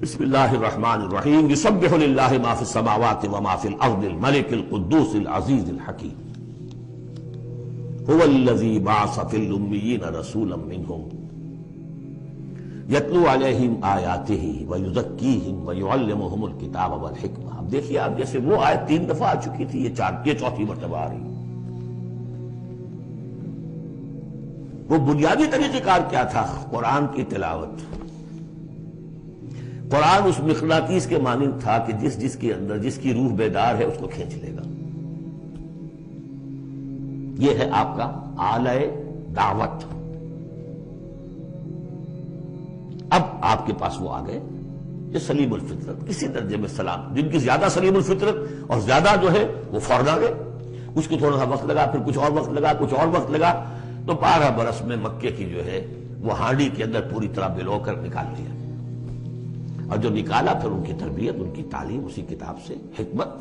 بسم اللہ الرحمن الرحیم یسبح للہ ما فی السماوات وما فی الارض الملک القدوس العزیز الحکیم هو الذی بعث فی الامیین رسولا منہم یتلو علیہم آیاتہ ویزکیہم ویعلمہم الکتاب والحکمہ۔ اب دیکھیے آپ، جیسے وہ آیت 3 دفعہ آ چکی تھی، یہ چوتھی مرتبہ آ رہی۔ وہ بنیادی طریقہ کار کیا تھا؟ قرآن کی تلاوت۔ قرآن اس مقناطیس کے مانند تھا کہ جس کے اندر جس کی روح بیدار ہے اس کو کھینچ لے گا۔ یہ ہے آپ کا آلہ دعوت۔ اب آپ کے پاس وہ آ گئے جو سلیم الفطرت، کسی درجے میں سلام، جن کی زیادہ سلیم الفطرت اور زیادہ جو ہے وہ فوراً آ گئے۔ اس کو تھوڑا سا وقت لگا، پھر کچھ اور وقت لگا، کچھ اور وقت لگا، تو 12 برس میں مکے کی جو ہے وہ ہانڈی کے اندر پوری طرح بلو کر نکال لیا۔ اور جو نکالا پھر ان کی تربیت، ان کی تعلیم اسی کتاب سے، حکمت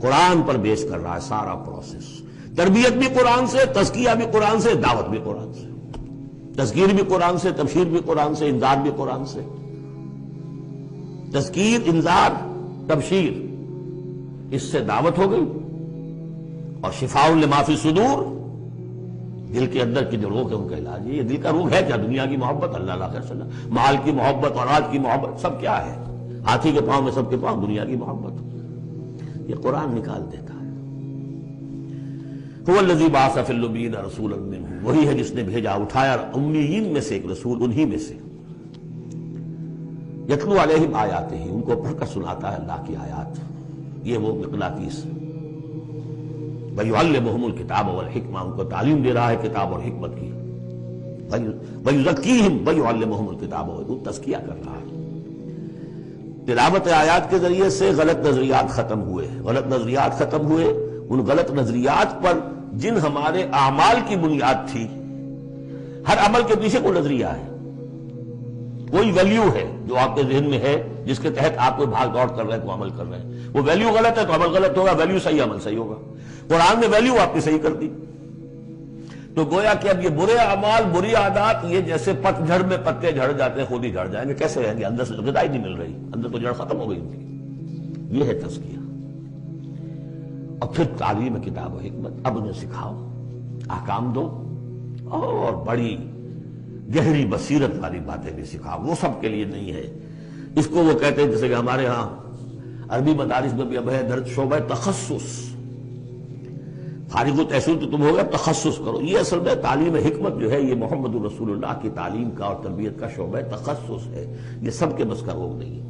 قرآن پر بیس کر رہا ہے سارا پروسیس۔ تربیت بھی قرآن سے، تزکیہ بھی قرآن سے، دعوت بھی قرآن سے، تذکیر بھی قرآن سے، تبشیر بھی قرآن سے، انذار بھی قرآن سے۔ تذکیر، انذار، تبشیر، اس سے دعوت ہو گئی، اور شفاء لما فی الصدور، دل کے اندر کی جو روح ہے ان کا علاج ہے۔ یہ دل کا روح ہے کیا؟ دنیا کی محبت، اللہ علیہ وسلم، مال کی محبت، اولاد کی محبت، سب کیا ہے؟ ہاتھی کے پاؤں میں سب کے پاؤں دنیا کی محبت۔ یہ قرآن نکال دیتا ہے۔ هو الذی بعث فی الامیین رسولا منہم، وہی ہے جس نے بھیجا، اٹھایا امیین میں سے ایک رسول، انہی میں سے۔ یتلو علیہم آیاتہ، ان کو پڑھ کر سناتا ہے اللہ کی آیات۔ یہ وہ مقناطیس۔ وَيُعَلِّمُهُمُ الْكِتَابَ وَالْحِكْمَةَ، ان کو تعلیم دے رہا ہے کتاب اور حکمت کی۔ وَيُزَكِّيهِمْ وَيُعَلِّمُهُمُ الْكِتَابَ، وہ تزکیہ کر رہا ہے۔ تلاوت آیات کے ذریعے سے غلط نظریات ختم ہوئے، غلط نظریات ختم ہوئے۔ ان غلط نظریات پر جن ہمارے اعمال کی بنیاد تھی، ہر عمل کے پیچھے کوئی نظریہ ہے، کوئی ویلیو ہے جو آپ کے ذہن میں ہے، جس کے تحت آپ کوئی بھاگ دوڑ کر رہے ہیں، کوئی عمل کر رہے ہیں۔ وہ ویلیو غلط ہے تو عمل غلط ہوگا، ویلیو صحیح عمل صحیح ہوگا۔ قرآن نے ویلیو آپ کی صحیح کر دی، تو گویا کہ اب یہ برے اعمال، بری عادات، یہ جیسے پت جھڑ میں پتے جھڑ جاتے ہیں، خود ہی جھڑ جائیں گے، کیسے رہیں گے؟ اندر سے غذا ہی نہیں مل رہی، اندر تو جڑ ختم ہو گئی ان کی۔ یہ ہے تزکیہ۔ اور پھر تعلیم کتاب و حکمت، اب انہیں سکھاؤ، احکام دو، اور بڑی گہری بصیرت والی باتیں بھی سکھاؤ۔ وہ سب کے لیے نہیں ہے۔ اس کو وہ کہتے ہیں، جیسے کہ ہمارے ہاں عربی مدارس میں بھی اب ہے درج شعبہ تخصص۔ فارغ التحصیل تو تم ہو گئے، تخصص کرو۔ یہ اصل میں تعلیم حکمت جو ہے، یہ محمد رسول اللہ کی تعلیم کا اور تربیت کا شعبہ تخصص ہے۔ یہ سب کے بس کا روگ نہیں ہے۔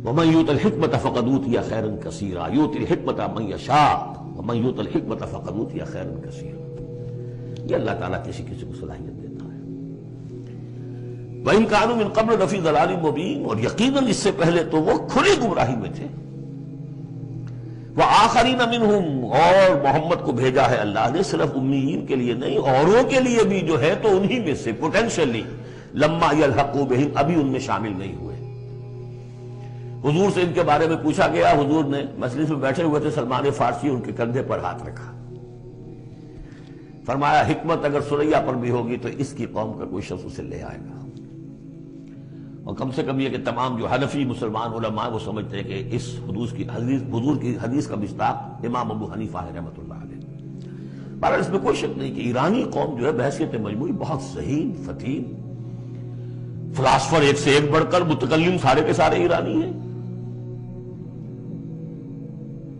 وَمَن يُؤْتَ الْحِكْمَةَ فَقَدْ أُوتِيَ خَيْرًا كَثِيرًا يُؤْتِي الْحِكْمَةَ مَن يَشَاءُ وَمَن يُؤْتَ الْحِكْمَةَ فَقَدْ أُوتِيَ خَيْرًا كَثِيرًا۔ یہ اللہ تعالیٰ کسی کو صلاحیت دیتا ہے۔ وَإِن كَانُوا مِن قَبْلُ لَفِي ضَلَالٍ مُبِينٍ، اور یقیناً اس سے پہلے تو وہ کھلی گمراہی میں تھے۔ وَآخَرِينَ مِنْهُمْ، اور محمد کو بھیجا ہے اللہ نے صرف امیین کے لیے نہیں، اوروں کے لیے بھی جو ہے تو انہی میں سے پوٹینشلی، لَمَّا يَلْحَقُوا بِهِمْ، ابھی ان میں شامل نہیں ہوئے۔ حضور سے ان کے بارے میں پوچھا گیا، حضور نے مجلس میں بیٹھے ہوئے تھے، سلمان فارسی ان کے کندھے پر ہاتھ رکھا، فرمایا حکمت اگر سریا پر بھی ہوگی تو اس کی قوم کا کوئی شخص اسے لے آئے گا۔ اور کم سے کم یہ کہ تمام جو حنفی مسلمان علماء وہ سمجھتے ہیں کہ اس حضور کی حدیث کا مصداق امام ابو حنیفہ ہے رحمۃ اللہ علیہ۔ بہرحال اس میں کوئی شک نہیں کہ ایرانی قوم جو ہے بحیثیت مجموعی بہت ذہین، فتین، فلاسفر ایک سے ایک بڑھ کر، متکلم سارے کے سارے ایرانی ہیں۔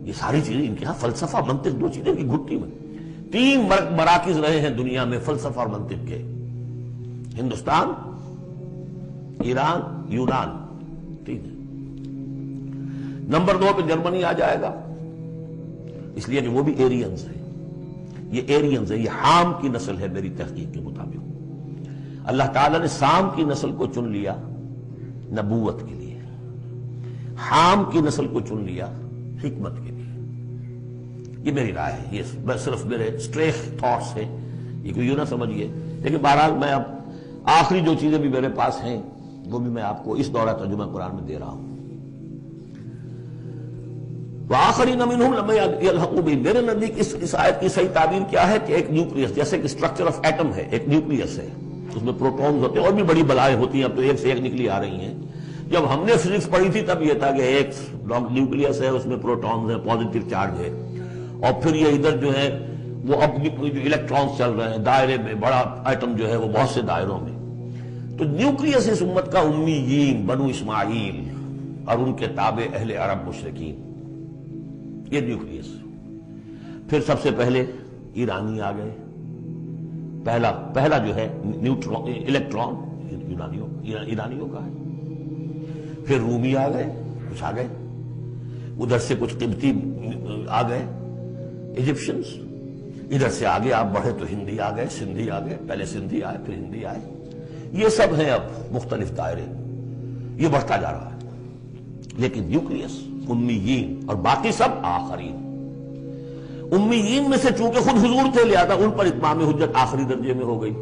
یہ ساری چیزیں ان کے ہاں فلسفہ، منطق، دو چیزیں کی گھٹی میں۔ 3 مراکز رہے ہیں دنیا میں فلسفہ اور منطق کے، ہندوستان، ایران، یونان، ٹھیک ہے۔ نمبر 2 پہ جرمنی آ جائے گا، اس لیے کہ وہ بھی ایرینز ہیں۔ یہ ایرینز ہیں، یہ حام کی نسل ہے میری تحقیق کے مطابق۔ اللہ تعالیٰ نے سام کی نسل کو چن لیا نبوت کے لیے، حام کی نسل کو چن لیا حکمت کے لیے۔ یہ میری رائے ہے، یہ صرف میرے اسٹریک تھاٹس ہیں، یہ کوئی یوں نہ سمجھیے۔ لیکن بہرحال میں اب آخری جو چیزیں بھی میرے پاس ہیں وہ بھی میں آپ کو اس دورہ ترجمہ قرآن میں دے رہا ہوں۔ وآخرین منہم لما یلحقوا بہم، میرے نزدیک اس آیت کی صحیح تعبیر کیا ہے کہ ایک نیوکلیس، جیسے کہ اسٹرکچر آف ایٹم ہے، ایک نیوکلیس ہے، اس میں پروٹونز ہوتے ہیں، اور بھی بڑی بلائیں ہوتی ہیں، اب تو ایک سے ایک نکلی آ رہی ہیں۔ جب ہم نے فزکس پڑھی تھی تب یہ تھا کہ ایک نیوکلیس ہے، اس میں پروٹونز ہیں، پازیٹو چارج ہے، اور پھر یہ ادھر جو ہے وہ اب جو الیکٹرانز چل رہے ہیں دائرے میں، بڑا ایٹم جو ہے وہ بہت سے دائروں میں۔ تو نیوکلیس اس امت کا امیین بنو اسماعیل اور ان کے تابع اہل عرب مشرکین، یہ نیوکلیس۔ پھر سب سے پہلے ایرانی آ گئے، پہلا جو ہے نیوٹرون الیکٹران ایرانیوں کا ہے۔ پھر رومی آ گئے، کچھ آ گئے، ادھر سے کچھ قبطی آ گئے ایجپشنز، ادھر سے آگے آپ بڑھے تو ہندی آ گئے، سندھی آ گئے، پہلے سندھی آئے پھر ہندی آئے، یہ سب ہیں اب مختلف دائرے، یہ بڑھتا جا رہا ہے۔ لیکن نیوکلیس امیین اور باقی سب آخرین۔ امیین میں سے چونکہ خود حضور تھے لہذا ان پر اتمام حجت آخری درجے میں ہو گئی،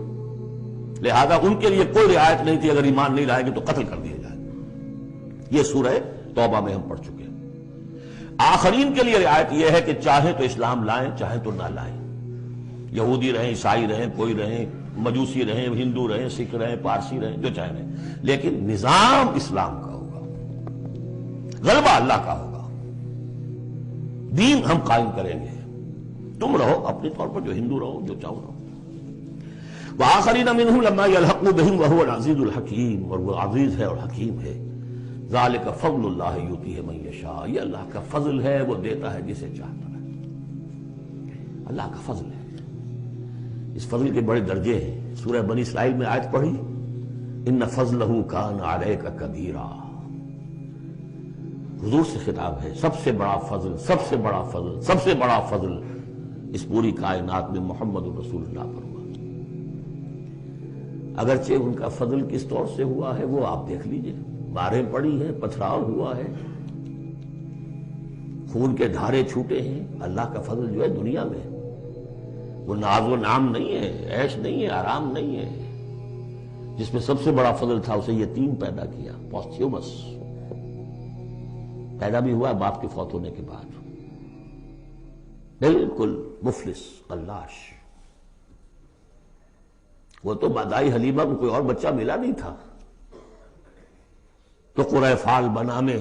لہذا ان کے لیے کوئی رعایت نہیں تھی، اگر ایمان نہیں لائیں گے تو قتل کر دیا جائے۔ یہ سورہ توبہ میں ہم پڑھ چکے ہیں۔ آخرین کے لیے رعایت یہ ہے کہ چاہیں تو اسلام لائیں چاہیں تو نہ لائیں، یہودی رہیں، عیسائی رہیں، کوئی رہیں، مجوسی رہیں، ہندو رہیں، سکھ رہیں، پارسی رہیں، جو چاہیں رہیں، لیکن نظام اسلام کا ہوگا، غلبہ اللہ کا ہوگا، دین ہم قائم کریں گے، تم رہو اپنے طور پر جو ہندو رہو، جو چاہو رہو۔ وآخرین منہم لما یلحقوا بہم وہو العزیز الحکیم، اور وہ عزیز ہے اور حکیم ہے۔ ذالک فضل اللہ یؤتیہ من یشاء، یہ اللہ کا فضل ہے، وہ دیتا ہے جسے چاہتا ہے، اللہ کا فضل ہے۔ اس فضل کے بڑے درجے ہیں۔ سورہ بنی اسرائیل میں آیت پڑھی، ان فضلہ کان علیک کبیرا، حضور سے خطاب ہے، سب سے بڑا فضل، سب سے بڑا فضل، سب سے بڑا فضل اس پوری کائنات میں محمد رسول اللہ پر ہوا۔ اگرچہ ان کا فضل کس طور سے ہوا ہے وہ آپ دیکھ لیجئے، ماریں پڑی ہیں، پتھراؤ ہوا ہے، خون کے دھارے چھوٹے ہیں۔ اللہ کا فضل جو ہے دنیا میں وہ ناز و نام نہیں ہے، عیش نہیں ہے، آرام نہیں ہے۔ جس میں سب سے بڑا فضل تھا اسے یتیم پیدا کیا، پوسٹیومس، پیدا بھی ہوا باپ کے فوت ہونے کے بعد، بالکل مفلس قلاش۔ وہ تو مادائی حلیمہ کو کوئی اور بچہ ملا نہیں تھا تو قرۂ فال بنا میں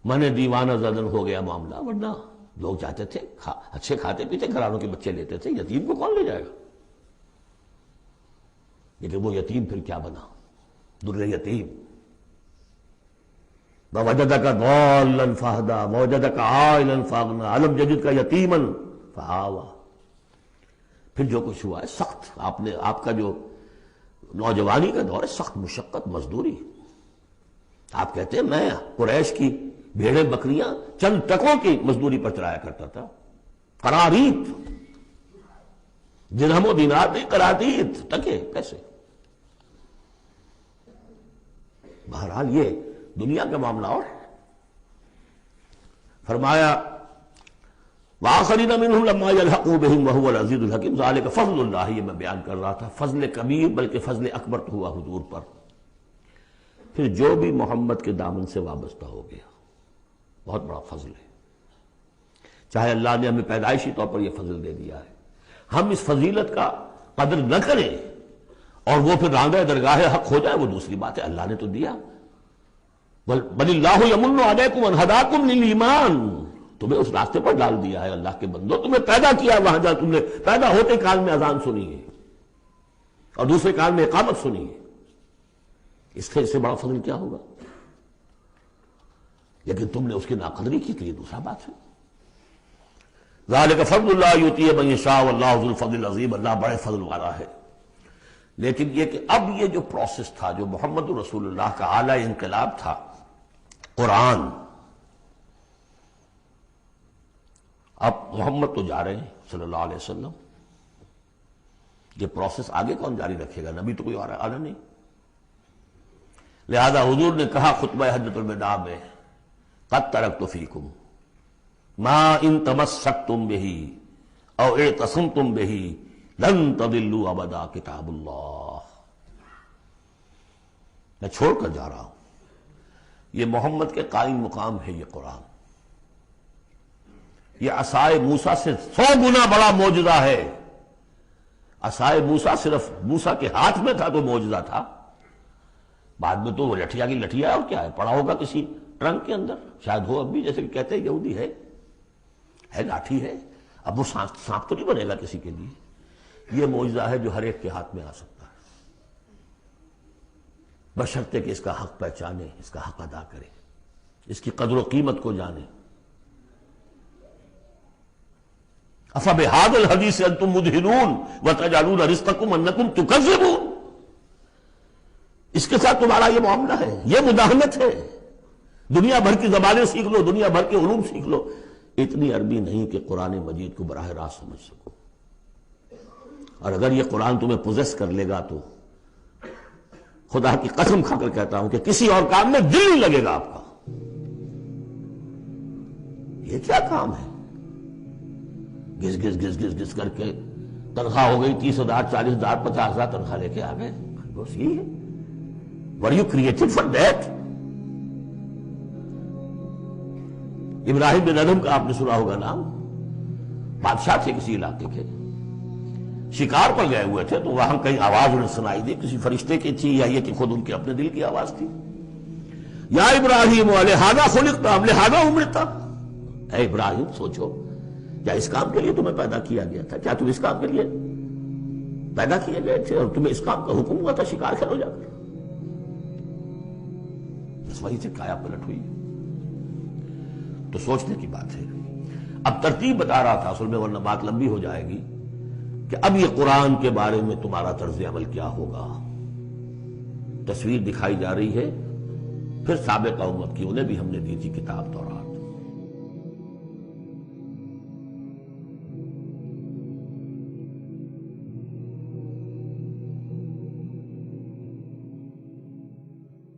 من دیوانہ زدن ہو گیا معاملہ، ورنہ لوگ چاہتے تھے اچھے کھاتے پیتے گھرانوں کے بچے لیتے تھے، یتیم کو کون لے جائے گا؟ لیکن وہ یتیم پھر کیا بنا، در یتیم۔ ووجدک ضالا فہدی ووجدک عائلا فاغنی الم یجدک یتیما فآوی۔ پھر جو کچھ ہوا ہے سخت، آپ کا جو نوجوانی کا دور ہے، سخت مشقت مزدوری۔ آپ کہتے ہیں میں قریش کی بھیڑیں بکریاں چند ٹکوں کی مزدوری پر چلایا کرتا تھا، قرارید، درہم و دینار نہیں، قرارید، ٹکے پیسے۔ بہرحال یہ دنیا کا معاملہ اور فرمایا وآخرین منہم لما یلحقوا بہم وہو العزیز الحکیم ذالک فضل اللہ، یہ میں بیان کر رہا تھا، فضل کبیر بلکہ فضل اکبر تو ہوا حضور پر۔ پھر جو بھی محمد کے دامن سے وابستہ ہو گیا، بہت بڑا فضل ہے، چاہے اللہ نے ہمیں پیدائشی طور پر یہ فضل دے دیا ہے، ہم اس فضیلت کا قدر نہ کریں اور وہ پھر راندہ درگاہ حق ہو جائے وہ دوسری بات ہے، اللہ نے تو دیا۔ بل اللہ یمن علیکم ان ہداکم للایمان، تمہیں اس راستے پر ڈال دیا ہے اللہ کے بندو، تمہیں پیدا کیا وہاں جہاں تم نے پیدا ہوتے کال میں اذان سنی ہے اور دوسرے کال میں اقامت سنی ہے، اس سے بڑا فضل کیا ہوگا؟ لیکن تم نے اس کی ناقدری کی تو یہ دوسرا بات ہے۔ ذالک فضل اللہ یؤتیہ من یشاء واللہ ذو الفضل العظیم، اللہ بڑے فضل والا ہے۔ لیکن یہ کہ اب یہ جو پروسیس تھا، جو محمد رسول اللہ کا اعلی انقلاب تھا، قرآن، اب محمد تو جا رہے ہیں صلی اللہ علیہ وسلم، یہ پروسیس آگے کون جاری رکھے گا؟ نبی تو کوئی آنا نہیں۔ لہذا حضور نے کہا خطبہ حجۃ الوداع میں، قد ترکت فیکم ما ان تمسکتم بہ او اعتصمتم بہ لن تضلوا ابدا کتاب اللہ، میں چھوڑ کر جا رہا ہوں، یہ محمد کے قائم مقام ہے یہ قرآن، یہ عصائے موسیٰ سے 100 گنا بڑا معجزہ ہے، عصائے موسیٰ صرف موسیٰ کے ہاتھ میں تھا تو معجزہ تھا، بعد میں تو وہ لٹھیا کی لٹھیا ہے، اور کیا ہے، پڑا ہوگا کسی ٹرنک کے اندر، شاید ہو اب بھی، جیسے کہ کہتے ہیں یہودی ہے لاٹھی ہے، اب وہ سانپ تو نہیں بنے گا کسی کے لیے۔ یہ معجزہ ہے جو ہر ایک کے ہاتھ میں آ سکتا ہے، بشرطے کہ اس کا حق پہچانے، اس کا حق ادا کرے، اس کی قدر و قیمت کو جانے۔ أَفَبِهَذَا الْحَدِيثِ أَنْتُمْ مُدْهِنُونَ وَتَجْعَلُونَ رِزْقَكُمْ أَنَّكُمْ تُكَذِّبُونَ، اس کے ساتھ تمہارا یہ معاملہ ہے، یہ مداہنت ہے۔ دنیا بھر کی زبانیں سیکھ لو، دنیا بھر کے علوم سیکھ لو، اتنی عربی نہیں کہ قرآن مجید کو براہ راست سمجھ سکو۔ اور اگر یہ قرآن تمہیں پوزیس کر لے گا تو خدا کی قسم کھا کر کہتا ہوں کہ کسی اور کام میں دل نہیں لگے گا آپ کا۔ یہ کیا کام ہے؟ گز گز گز گز گز کر کے تنخواہ ہو گئی 30,000 40,000 50,000 تنخواہ لے کے آ گئے، بس یہی ہے۔ Were you created for that؟ ابراہیم بن ادم کا آپ نے سنا ہوگا نام، بادشاہ تھے کسی علاقے کے، شکار پر گئے ہوئے تھے تو وہاں کہیں آواز انہیں سنائی دی، کسی فرشتے کی تھی یا یہ کہ خود ان کے اپنے دل کی آواز تھی، یا ابراہیم لہذا خلقت ام لہذا امرت، اے ابراہیم سوچو، کیا اس کام کے لیے تمہیں پیدا کیا گیا تھا؟ کیا تم اس کام کے لیے پیدا کیے گئے تھے اور تمہیں اس کام کا حکم ہوا تھا شکار کھیلو جا کر؟ بس وہی سے کایا پلٹ ہوئی۔ تو سوچنے کی بات ہے۔ اب ترتیب بتا رہا تھا اصل میں، ورنہ بات لمبی ہو جائے گی، کہ اب یہ قرآن کے بارے میں تمہارا طرز عمل کیا ہوگا۔ تصویر دکھائی جا رہی ہے، پھر سابقہ امت کی، انہیں بھی ہم نے دی تھی کتاب تورات۔